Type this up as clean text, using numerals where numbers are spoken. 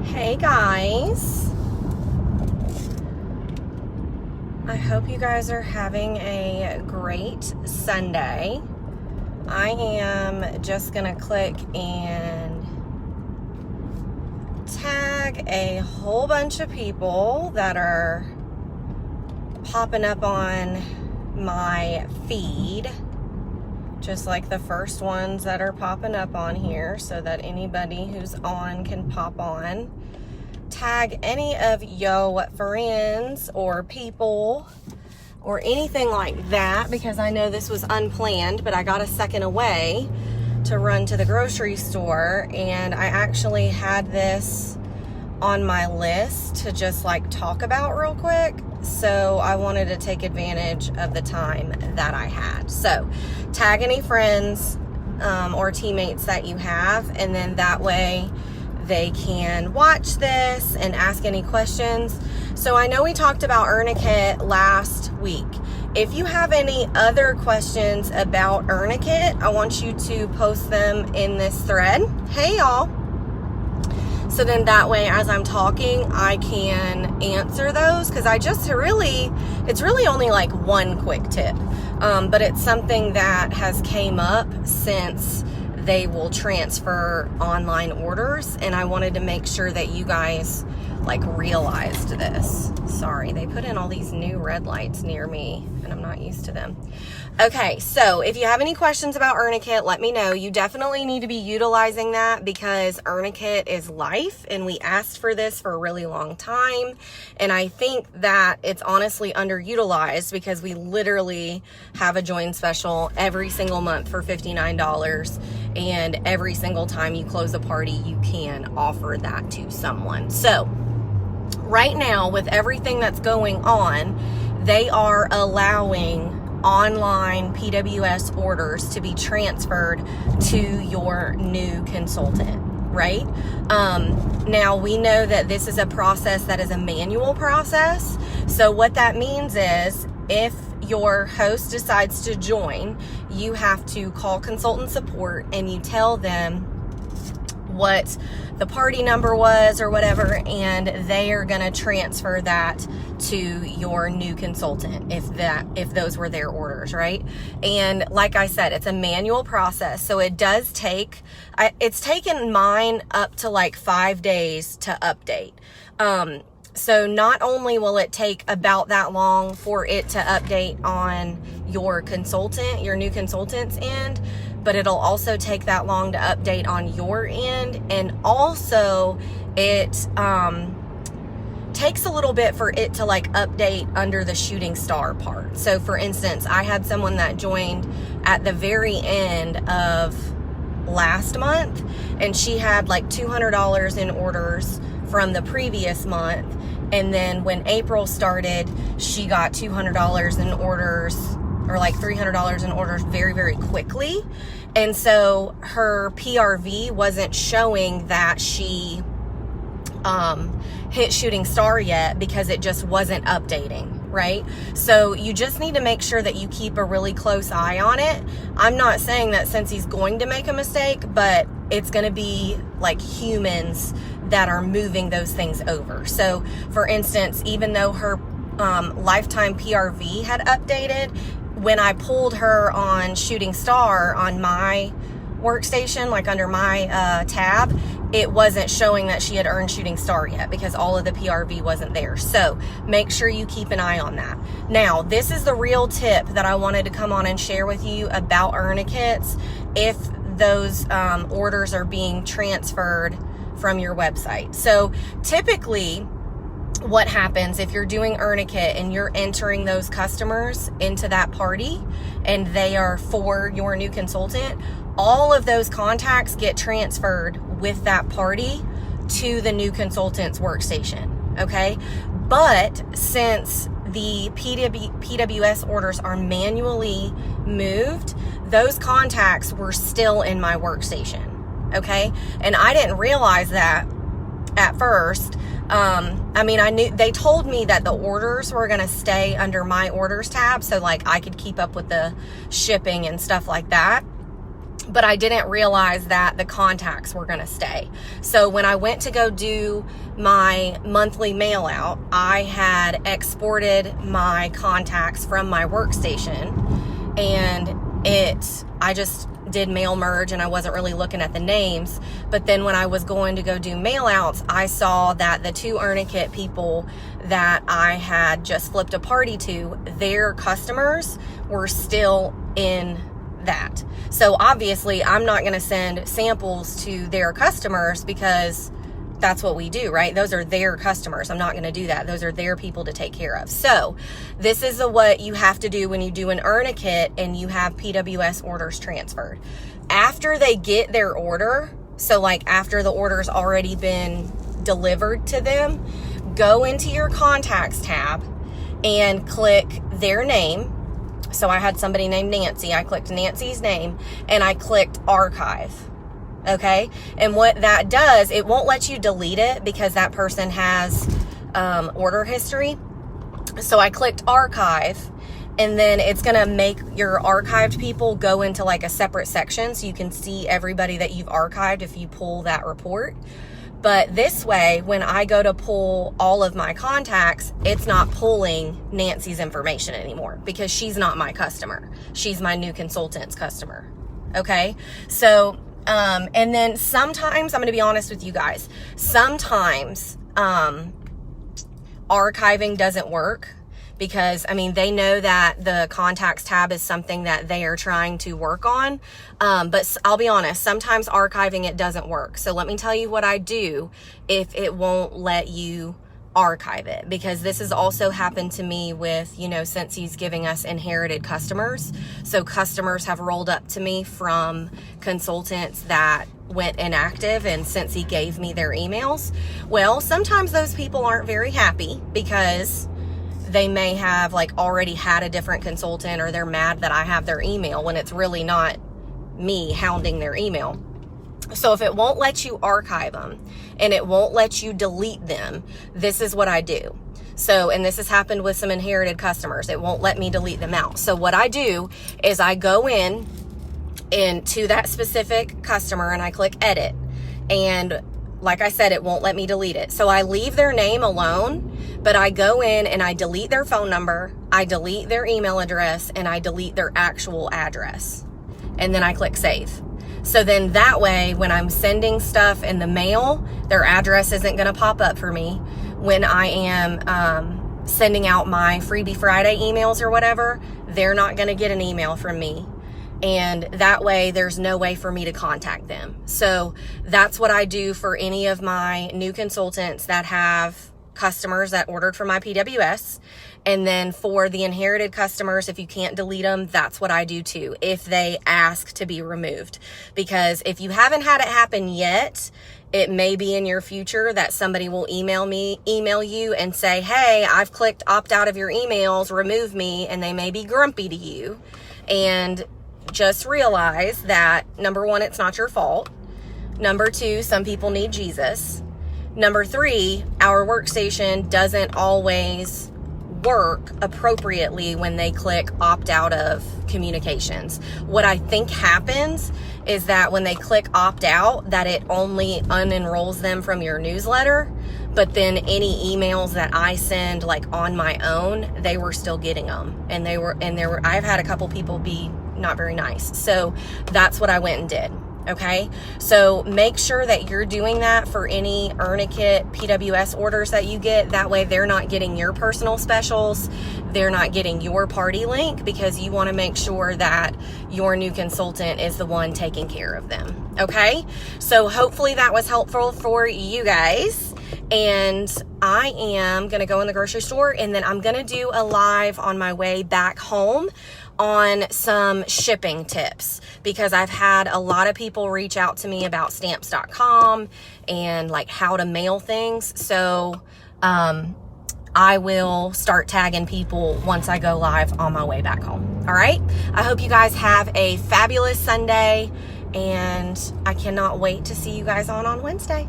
Hey guys, I hope you guys are having a great Sunday. I am just gonna click and tag a whole bunch of people that are popping up on my feed, just like the first ones that are popping up on here, so that anybody who's on can pop on. Tag any of yo friends or people or anything like that, because I know this was unplanned, but I got a second away to run to the grocery store, and I actually had this on my list to just like talk about real quick. So I wanted to take advantage of the time that I had. So tag any friends or teammates that you have, and then that way they can watch this and ask any questions. So I know we talked about Earn-A-Kit last week. If you have any other questions about Earn-A-Kit, I want you to post them in this thread. Hey y'all. So then that way, as I'm talking, I can answer those, because it's really only like one quick tip, but it's something that has came up since they will transfer online orders, and I wanted to make sure that you guys like realized this. Sorry, they put in all these new red lights near me and I'm not used to them. Okay, so if you have any questions about Earn-A-Kit, let me know. You definitely need to be utilizing that, because Earn-A-Kit is life, and we asked for this for a really long time, and I think that it's honestly underutilized, because we literally have a join special every single month for $59, and every single time you close a party, you can offer that to someone. So right now, with everything that's going on, they are allowing online PWS orders to be transferred to your new consultant, right? Now we know that this is a process that is a manual process. So what that means is, if your host decides to join, you have to call consultant support and you tell them what the party number was or whatever, and they are going to transfer that to your new consultant if those were their orders, right? And like I said, it's a manual process, so it does take it's taken mine up to like 5 days to update. So not only will it take about that long for it to update on your consultant, your new consultant's end, but it'll also take that long to update on your end. And also it takes a little bit for it to like update under the shooting star part. So for instance, I had someone that joined at the very end of last month, and she had like $200 in orders from the previous month. And then when April started, she got $200 in orders, or like $300 in orders very, very quickly. And so her PRV wasn't showing that she hit shooting star yet, because it just wasn't updating, right? So you just need to make sure that you keep a really close eye on it. I'm not saying that since he's going to make a mistake, but it's going to be like humans that are moving those things over. So for instance, even though her lifetime PRV had updated, when I pulled her on shooting star on my workstation, like under my tab, it wasn't showing that she had earned shooting star yet, because all of the PRV wasn't there. So make sure you keep an eye on that. Now, this is the real tip that I wanted to come on and share with you about Earn-A-Kits if those orders are being transferred from your website. So typically what happens if you're doing Earn-A-Kit and you're entering those customers into that party and they are for your new consultant, all of those contacts get transferred with that party to the new consultant's workstation, okay? But since the PWS orders are manually moved, those contacts were still in my workstation, okay? And I didn't realize that at first. I mean, I knew they told me that the orders were going to stay under my orders tab, so like I could keep up with the shipping and stuff like that. but I didn't realize that the contacts were going to stay. So when I went to go do my monthly mail out, I had exported my contacts from my workstation, and I just did mail merge, and I wasn't really looking at the names. But then when I was going to go do mail outs, I saw that the 2 Earn-A-Kit people that I had just flipped a party to, their customers were still in that. So obviously I'm not going to send samples to their customers, because that's what we do, right? Those are their customers. I'm not going to do that. Those are their people to take care of. So this is what you have to do when you do an Earn-A-Kit and you have PWS orders transferred. After they get their order, so like after the order's already been delivered to them, go into your contacts tab and click their name. So I had somebody named Nancy. I clicked Nancy's name and I clicked archive. Okay. And what that does, it won't let you delete it because that person has order history. So I clicked archive, and then it's going to make your archived people go into like a separate section so you can see everybody that you've archived if you pull that report. But this way, when I go to pull all of my contacts, it's not pulling Nancy's information anymore, because she's not my customer. She's my new consultant's customer. Okay. So, and then sometimes, I'm going to be honest with you guys, sometimes, archiving doesn't work, because I mean, they know that the contacts tab is something that they are trying to work on. But I'll be honest, sometimes archiving, it doesn't work. So let me tell you what I do if it won't let you archive it, because this has also happened to me with, since he's giving us inherited customers. So customers have rolled up to me from consultants that went inactive, and since he gave me their emails, well, sometimes those people aren't very happy because they may have like already had a different consultant, or they're mad that I have their email when it's really not me hounding their email. So if it won't let you archive them and it won't let you delete them, this is what I do. So, and this has happened with some inherited customers. It won't let me delete them out. So what I do is I go into that specific customer and I click edit. And like I said, it won't let me delete it. So I leave their name alone, but I go in and I delete their phone number, I delete their email address, and I delete their actual address. And then I click save. So then that way, when I'm sending stuff in the mail, their address isn't going to pop up for me. When I am sending out my Freebie Friday emails or whatever, they're not going to get an email from me. And that way, there's no way for me to contact them. So that's what I do for any of my new consultants that have customers that ordered from my PWS. And then for the inherited customers, if you can't delete them, that's what I do too, if they ask to be removed. Because if you haven't had it happen yet, it may be in your future that somebody will email you and say, hey, I've clicked opt out of your emails, remove me. And they may be grumpy to you. And just realize that, number one, it's not your fault. Number two, some people need Jesus. Number three, our workstation doesn't always work appropriately when they click opt out of communications. What I think happens is that when they click opt out, that it only unenrolls them from your newsletter, but then any emails that I send like on my own, they were still getting them. And I've had a couple people be not very nice. So that's what I went and did. Okay. So make sure that you're doing that for any Earn-A-Kit PWS orders that you get. That way they're not getting your personal specials. They're not getting your party link, because you want to make sure that your new consultant is the one taking care of them. Okay. So hopefully that was helpful for you guys. And I am going to go in the grocery store, and then I'm going to do a live on my way back home on some shipping tips, because I've had a lot of people reach out to me about stamps.com and like how to mail things. So I will start tagging people once I go live on my way back home. All right. I hope you guys have a fabulous Sunday, and I cannot wait to see you guys on Wednesday.